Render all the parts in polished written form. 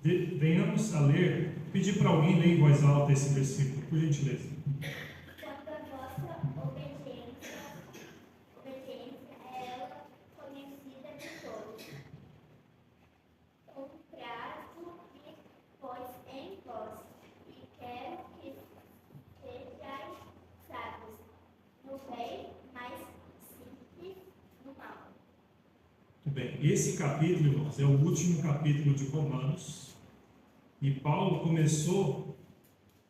Venhamos a ler, pedir para alguém ler em voz alta esse versículo, por gentileza. Quanto à vossa obediência é ela conhecida de todos. Compraz-me, pois, em vós, e quero que sejais sábios no bem, mas simples no mal. Muito bem, esse capítulo, irmãos, é o último capítulo de Romanos, e Paulo começou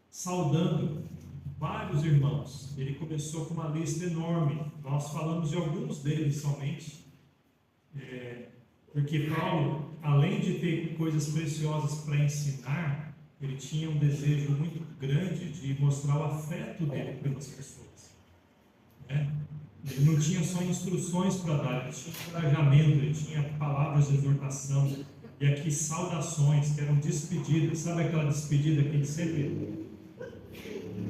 saudando vários irmãos. Ele começou com uma lista enorme, nós falamos de alguns deles somente, porque Paulo, além de ter coisas preciosas para ensinar, ele tinha um desejo muito grande de mostrar o afeto dele pelas pessoas, né? Ele não tinha só instruções para dar, ele tinha encorajamento, ele tinha palavras de exortação, e aqui saudações, que eram despedidas. Sabe aquela despedida que ele sempre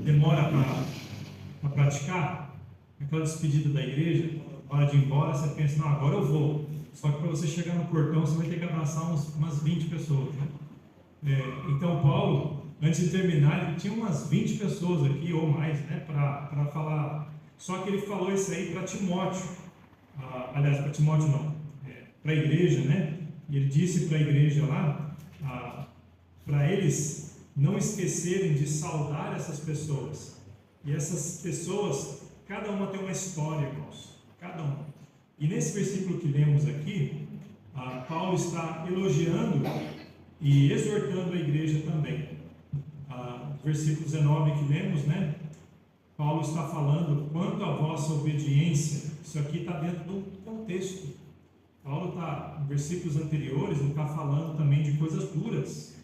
demora para praticar? Aquela despedida da igreja, na hora de ir embora, você pensa, não, agora eu vou. Só que para você chegar no portão, você vai ter que abraçar umas 20 pessoas, né? Então, Paulo, antes de terminar, ele tinha umas 20 pessoas aqui, ou mais, né, para falar. Só que ele falou isso aí para Timóteo, aliás, para Timóteo não, para a igreja, né? E ele disse para a igreja lá, para eles não esquecerem de saudar essas pessoas. E essas pessoas, cada uma tem uma história, irmãos, cada uma. E nesse versículo que lemos aqui, Paulo está elogiando e exortando a igreja também. Versículo 19 que lemos, né? Paulo está falando quanto à vossa obediência. Isso aqui está dentro do contexto. Paulo está, em versículos anteriores, ele está falando também de coisas duras,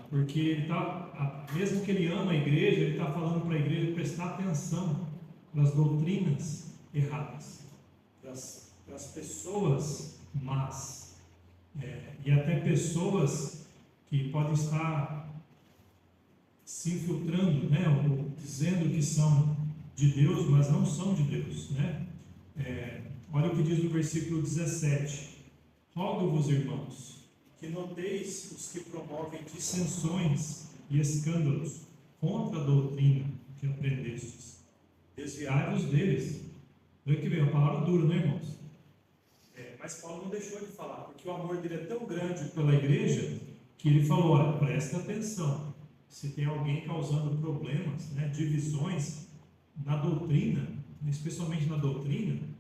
porque ele está, mesmo que ele ama a igreja, ele está falando para a igreja prestar atenção nas doutrinas erradas, para as pessoas más, e até pessoas que podem estar se infiltrando, né, ou dizendo que são de Deus, mas não são de Deus, né? Olha o que diz no versículo 17: rogo-vos, irmãos, que noteis os que promovem dissensões e escândalos contra a doutrina que aprendestes. Desviai-vos deles. Olha que vem, uma palavra dura, né, irmãos? Mas Paulo não deixou de falar, porque o amor dele é tão grande pela igreja, que ele falou, olha, presta atenção, se tem alguém causando problemas, né, divisões na doutrina, especialmente na doutrina,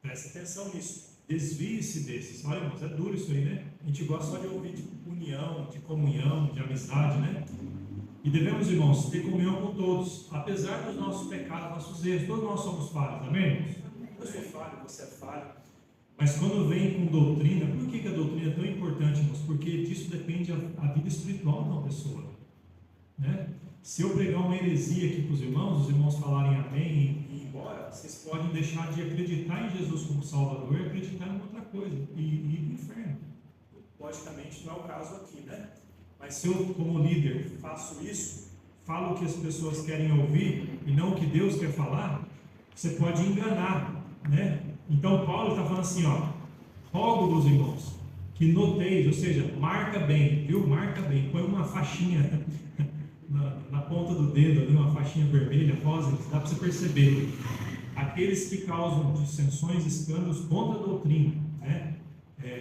preste atenção nisso, desvie-se desses. Olha, irmãos, é duro isso aí, né? A gente gosta só de ouvir de união, de comunhão, de amizade, né? E devemos, irmãos, ter comunhão com todos, apesar dos nossos pecados, nossos erros. Todos nós somos falhos, amém, irmãos? Eu sou falho, você é falho. Mas quando vem com doutrina, por que a doutrina é tão importante, irmãos? Porque disso depende a vida espiritual de uma pessoa, né? Se eu pregar uma heresia aqui para os irmãos falarem amém e ir embora, vocês podem deixar de acreditar em Jesus como Salvador e acreditar em outra coisa, e ir para o inferno. Logicamente não é o caso aqui, né? Mas se eu, como líder, faço isso, falo o que as pessoas querem ouvir e não o que Deus quer falar, você pode enganar, né? Então Paulo está falando assim, rogo-vos, irmãos, que noteis, ou seja, marca bem, viu? Marca bem, põe uma faixinha na ponta do dedo ali, uma faixinha vermelha, rosa, dá para você perceber. Aqueles que causam dissensões, escândalos contra a doutrina, né?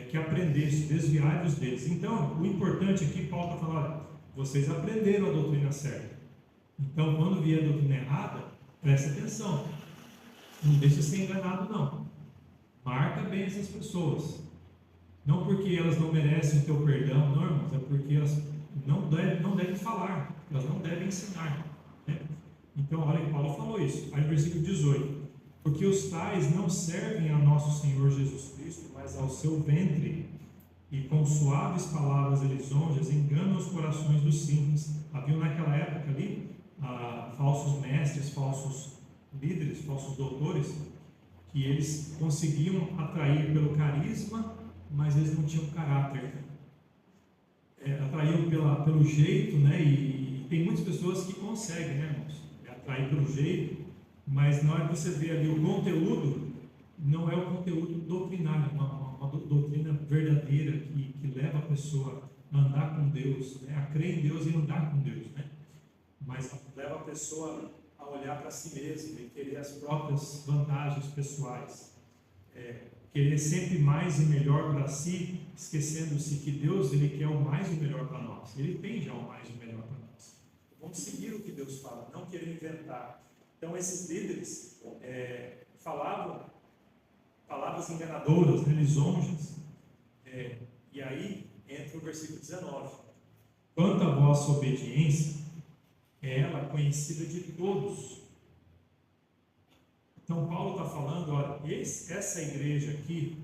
Que aprendeste, desviai-vos deles. Então, o importante aqui, Paulo está falando, olha, vocês aprenderam a doutrina certa. Então, quando vier a doutrina errada, preste atenção. Não deixe ser enganado, não. Marca bem essas pessoas. Não porque elas não merecem o teu perdão, não, irmãos, é porque elas não devem falar, elas não devem ensinar, né? Então, olha que Paulo falou isso. Aí no versículo 18: porque os tais não servem a nosso Senhor Jesus Cristo, mas ao seu ventre, e com suaves palavras e lisonjas enganam os corações dos simples. Havia naquela época ali falsos mestres, falsos líderes, falsos doutores, que eles conseguiam atrair pelo carisma, mas eles não tinham caráter. Atraíam pelo jeito, né? E tem muitas pessoas que conseguem, né, irmãos? Atrair pelo jeito, mas na hora que você vê ali o conteúdo, não é o conteúdo doutrinário, uma doutrina verdadeira que que leva a pessoa a andar com Deus, né? A crer em Deus e andar com Deus, né? Mas leva a pessoa a olhar para si mesmo e querer as próprias vantagens pessoais, querer sempre mais e melhor para si, esquecendo-se que Deus, Ele quer o mais e o melhor para nós. Ele tem já o mais e o melhor para nós. Vamos seguir o que Deus fala, não querer inventar. Então, esses líderes falavam palavras enganadoras, né, lisonjas, e aí entra o versículo 19. Quanto à vossa obediência, é ela conhecida de todos. Então, Paulo está falando, olha, essa igreja aqui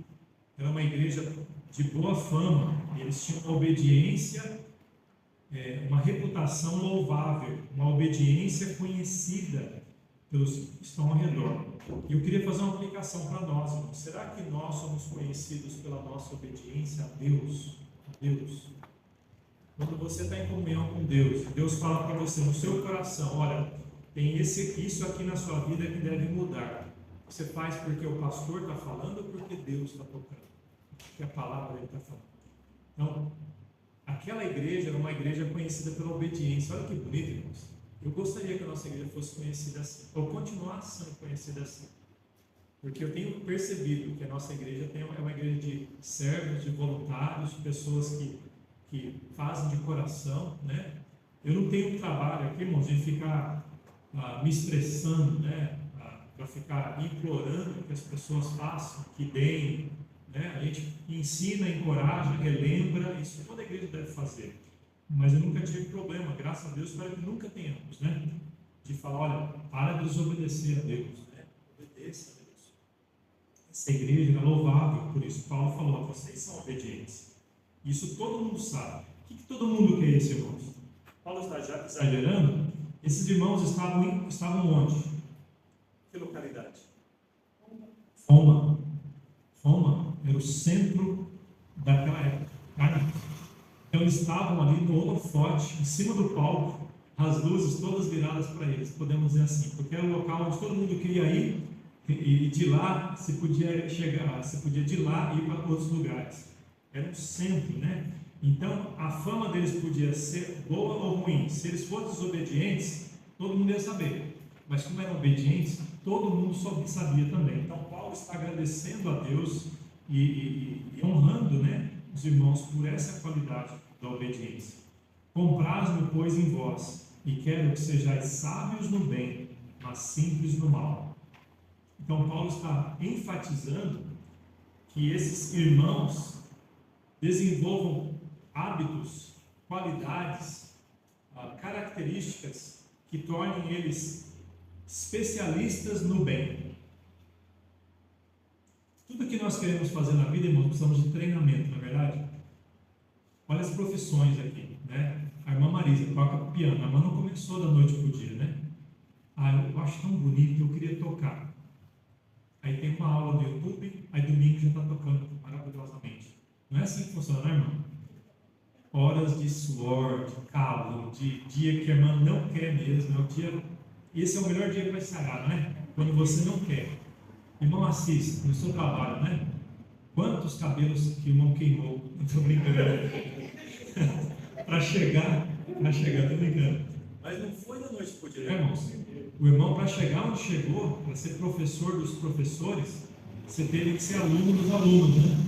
era uma igreja de boa fama, eles tinham uma obediência, uma reputação louvável, uma obediência conhecida pelos que estão ao redor. E eu queria fazer uma aplicação para nós, irmãos. Será que nós somos conhecidos pela nossa obediência a Deus? A Deus. Quando você está em comunhão com Deus, Deus fala para você no seu coração, olha, tem isso aqui na sua vida que deve mudar. Você faz porque o pastor está falando ou porque Deus está tocando? Porque a palavra dele está falando. Então, aquela igreja era uma igreja conhecida pela obediência. Olha que bonito, irmãos. Eu gostaria que a nossa igreja fosse conhecida assim, ou continuasse sendo conhecida assim. Porque eu tenho percebido que a nossa igreja é uma igreja de servos, de voluntários, de pessoas que fazem de coração, né? Eu não tenho trabalho aqui, irmãos, de ficar me expressando, né? Para ficar implorando que as pessoas façam, que deem, né? A gente ensina, encoraja, relembra, isso toda a igreja deve fazer. Mas eu nunca tive problema, graças a Deus, espero que nunca tenhamos, né? De falar, olha, para de desobedecer a Deus, né? Obedeça a Deus. Essa igreja é louvável, por isso Paulo falou, vocês são obedientes. Isso todo mundo sabe. O que todo mundo quer, esses irmãos? Paulo está já exagerando? Esses irmãos estavam onde? Que localidade? Roma. Roma era o centro daquela época. Então eles estavam ali no holofote, em cima do palco, as luzes todas viradas para eles, podemos dizer assim, porque era o local onde todo mundo queria ir, e de lá se podia chegar, se podia de lá ir para outros lugares. Era um centro, né? Então a fama deles podia ser boa ou ruim. Se eles fossem desobedientes, todo mundo ia saber. Mas como eram obedientes, todo mundo sabia também. Então Paulo está agradecendo a Deus e honrando, né, os irmãos por essa qualidade da obediência. Compraz-me, pois, em vós, e quero que sejais sábios no bem, mas simples no mal. Então Paulo está enfatizando que esses irmãos desenvolvam hábitos, qualidades, características que tornem eles especialistas no bem. Tudo que nós queremos fazer na vida, irmãos, precisamos de treinamento, não é verdade? Olha as profissões aqui, né? A irmã Marisa toca piano, a irmã não começou da noite para o dia, né? Eu acho tão bonito, eu queria tocar. Aí tem uma aula no YouTube, aí domingo já está tocando maravilhosamente. Não é assim que funciona, né, irmão? Horas de suor, de calo, de dia que a irmã não quer mesmo, é o dia. Esse é o melhor dia para ensaiar, né? Quando você não quer. Irmão, assista no seu trabalho, né? Quantos cabelos que o irmão queimou? Não estou brincando. para chegar, estou brincando. Mas não foi da noite para o dia, né, irmãos? O irmão, para chegar onde chegou, para ser professor dos professores, você teve que ser aluno dos alunos, né?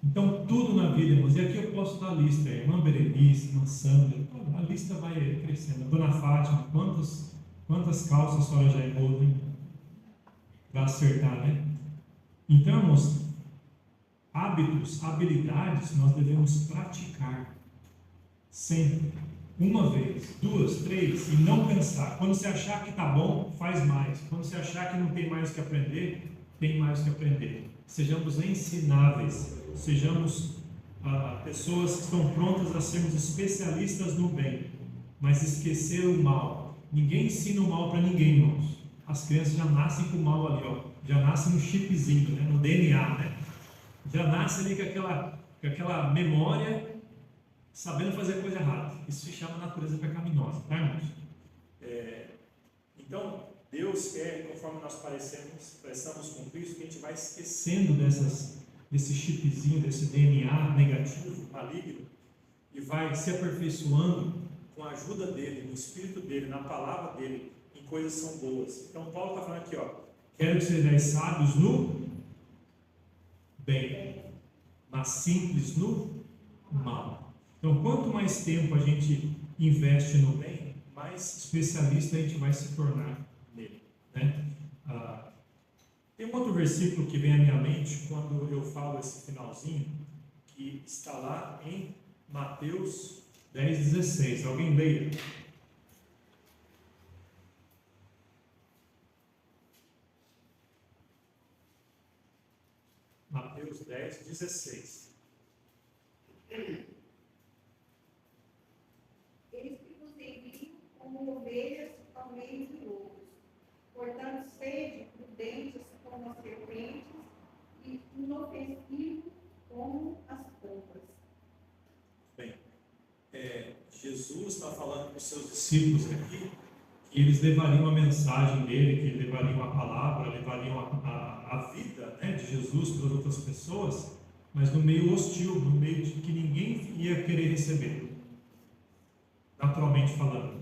Então, tudo na vida, irmãos, e aqui eu posso dar a lista, irmã Berenice, irmã Sandra, a lista vai crescendo. Dona Fátima, quantas calças a senhora já errou, né? Para acertar, né? Então, irmãos, hábitos, habilidades, nós devemos praticar sempre, uma vez, duas, três, e não pensar. Quando você achar que está bom, faz mais. Quando você achar que não tem mais o que aprender, tem mais o que aprender. Sejamos ensináveis, sejamos pessoas que estão prontas a sermos especialistas no bem, mas esquecer o mal. Ninguém ensina o mal para ninguém, irmãos. As crianças já nascem com o mal ali, ó. Já nascem no chipzinho, né? No DNA, né? Já nascem ali com aquela memória, sabendo fazer coisa errada. Isso se chama natureza pecaminosa, tá, irmãos? Então, Deus quer, conforme nós parecemos com Cristo, que a gente vai esquecendo desse chipzinho, desse DNA negativo, maligno, e vai se aperfeiçoando com a ajuda dele, no espírito dele, na palavra dele, em coisas que são boas. Então Paulo está falando aqui, ó, quero que sejais sábios no bem, mas simples no mal. Então, quanto mais tempo a gente investe no bem, mais especialista a gente vai se tornar nele, né? Tem um outro versículo que vem à minha mente quando eu falo esse finalzinho, que está lá em Mateus 10,16. Alguém leia? Mateus 10,16. Eles que vos enviam como ovelhas ao meio de lobos. Portanto, sede prudentes como as serpentes e inofensivos como as pombas. Bem, Jesus está falando para os seus discípulos aqui que eles levariam a mensagem dele, que eles levariam a palavra, levariam a vida, né, de Jesus para as outras pessoas, mas no meio hostil, no meio de que ninguém ia querer receber, naturalmente falando.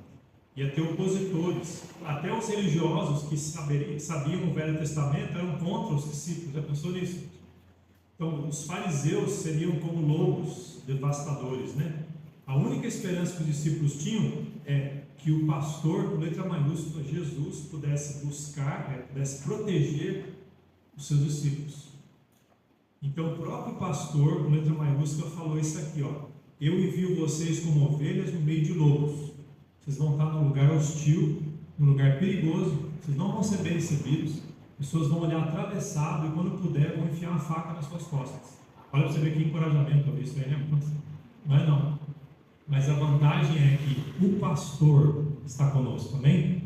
Ia ter opositores, até os religiosos que sabiam o Velho Testamento eram contra os discípulos. Já pensou nisso? Então, os fariseus seriam como lobos devastadores, né? A única esperança que os discípulos tinham é que o pastor, com letra maiúscula, Jesus, pudesse buscar, pudesse proteger os seus discípulos. Então, o próprio pastor, com letra maiúscula, falou isso aqui, ó: eu envio vocês como ovelhas no meio de lobos. Vocês vão estar num lugar hostil, num lugar perigoso, vocês não vão ser bem recebidos, pessoas vão olhar atravessado e quando puder vão enfiar uma faca nas suas costas. Olha para você ver que encorajamento ouvir isso aí, né? Não é não. Mas a vantagem é que o pastor está conosco, amém?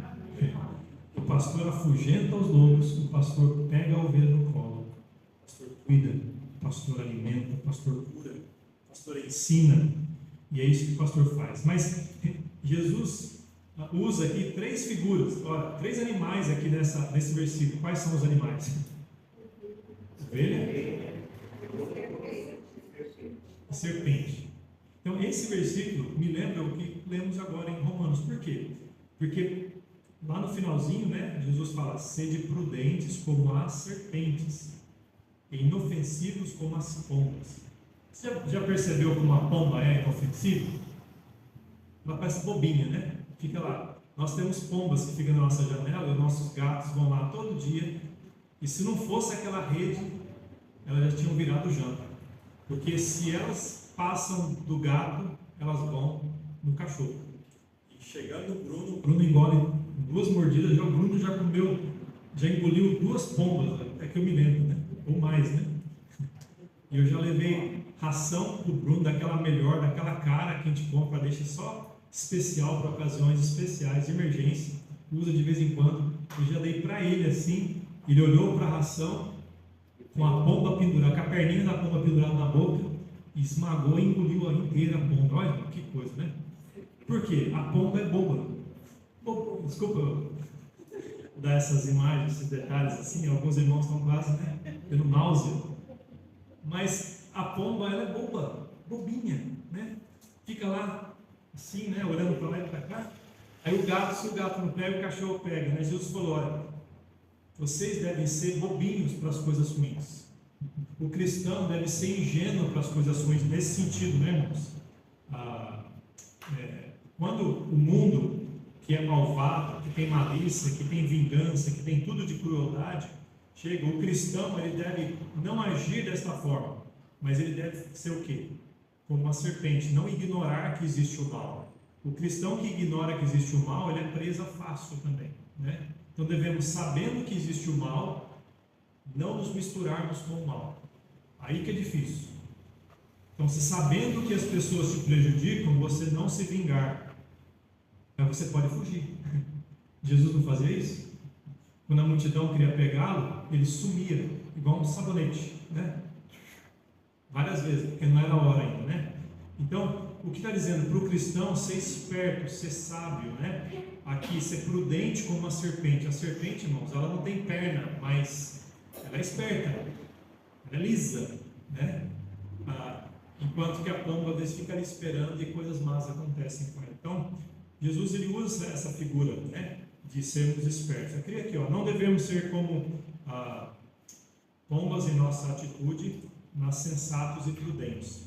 O pastor afugenta os lobos, o pastor pega a ovelha no colo, o pastor cuida, o pastor alimenta, o pastor cura, o pastor ensina, e é isso que o pastor faz. Mas Jesus usa aqui três figuras, olha, três animais aqui nesse versículo. Quais são os animais? Ovelha e serpente. Então, esse versículo me lembra o que lemos agora em Romanos. Por quê? Porque lá no finalzinho, né, Jesus fala: sede prudentes como as serpentes e inofensivos como as pombas. Você já percebeu como uma pomba é inofensiva? Ela parece bobinha, né? Fica lá. Nós temos pombas que ficam na nossa janela e os nossos gatos vão lá todo dia. E se não fosse aquela rede, elas já tinham virado janta. Porque se elas passam do gato, elas vão no cachorro. E chegando no Bruno engole 2 mordidas, o Bruno já comeu, já engoliu 2 pombas, é que eu me lembro, né? Ou mais, né? E eu já levei ração para o Bruno, daquela melhor, daquela cara que a gente compra, deixa só especial para ocasiões especiais de emergência, usa de vez em quando. Eu já dei para ele assim, ele olhou para a ração com a pomba pendurada, com a perninha da pomba pendurada na boca, e esmagou e engoliu a inteira a pomba. Olha que coisa, né? Por quê? A pomba é boba. Desculpa eu dar essas imagens, esses detalhes assim, alguns irmãos estão quase, né, tendo náusea. Mas a pomba, ela é boba, bobinha, né? Fica lá assim, né, olhando para lá e para cá. Aí o gato, se o gato não pega, o cachorro pega, né? Jesus falou: olha, vocês devem ser bobinhos para as coisas ruins. O cristão deve ser ingênuo para as coisas ruins, nesse sentido, né, irmãos? Quando o mundo, que é malvado, que tem malícia, que tem vingança, que tem tudo de crueldade, chega, o cristão, ele deve não agir desta forma, mas ele deve ser o quê? Como uma serpente, não ignorar que existe o mal. O cristão que ignora que existe o mal, ele é presa fácil também, né? Então devemos, sabendo que existe o mal, não nos misturarmos com o mal. Aí que é difícil. Então, se sabendo que as pessoas te prejudicam, você não se vingar, aí você pode fugir. Jesus não fazia isso? Quando a multidão queria pegá-lo, ele sumia, igual um sabonete, né? Várias vezes, porque não era a hora ainda, né? Então, o que está dizendo para o cristão ser esperto, ser sábio, né? Aqui, ser prudente como uma serpente. A serpente, irmãos, ela não tem perna, mas ela é esperta, ela é lisa, né? Enquanto que a pomba às vezes fica ali esperando e coisas más acontecem com ela. Então, Jesus ele usa essa figura, né, de sermos espertos. Eu queria aqui, não devemos ser como pombas em nossa atitude, mas sensatos e prudentes.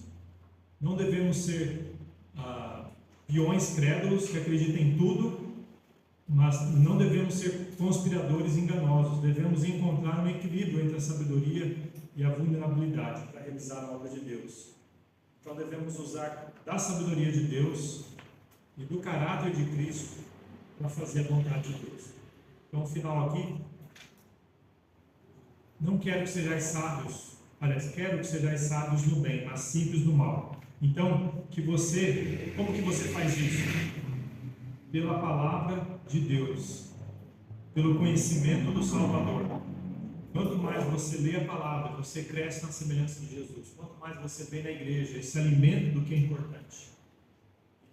Não devemos ser peões crédulos que acreditam em tudo, mas não devemos ser conspiradores enganosos. Devemos encontrar um equilíbrio entre a sabedoria e a vulnerabilidade para realizar a obra de Deus. Então devemos usar da sabedoria de Deus e do caráter de Cristo para fazer a vontade de Deus. Então, o final aqui, não quero que sejais sábios, aliás, quero que sejais sábios no bem, mas simples no mal. Então, como que você faz isso? Pela palavra de Deus, pelo conhecimento do Salvador. Quanto mais você lê a palavra, você cresce na semelhança de Jesus. Quanto mais você vem na igreja, esse alimento do que é importante.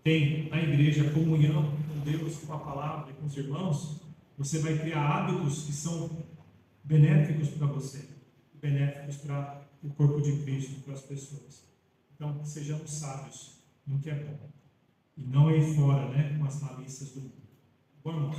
Tem na igreja a comunhão com Deus, com a palavra e com os irmãos, você vai criar hábitos que são benéficos para você, benéficos para o corpo de Cristo, para as pessoas. Então, sejamos sábios no que é bom. E não ir fora, né, com as malícias do mundo. Bom,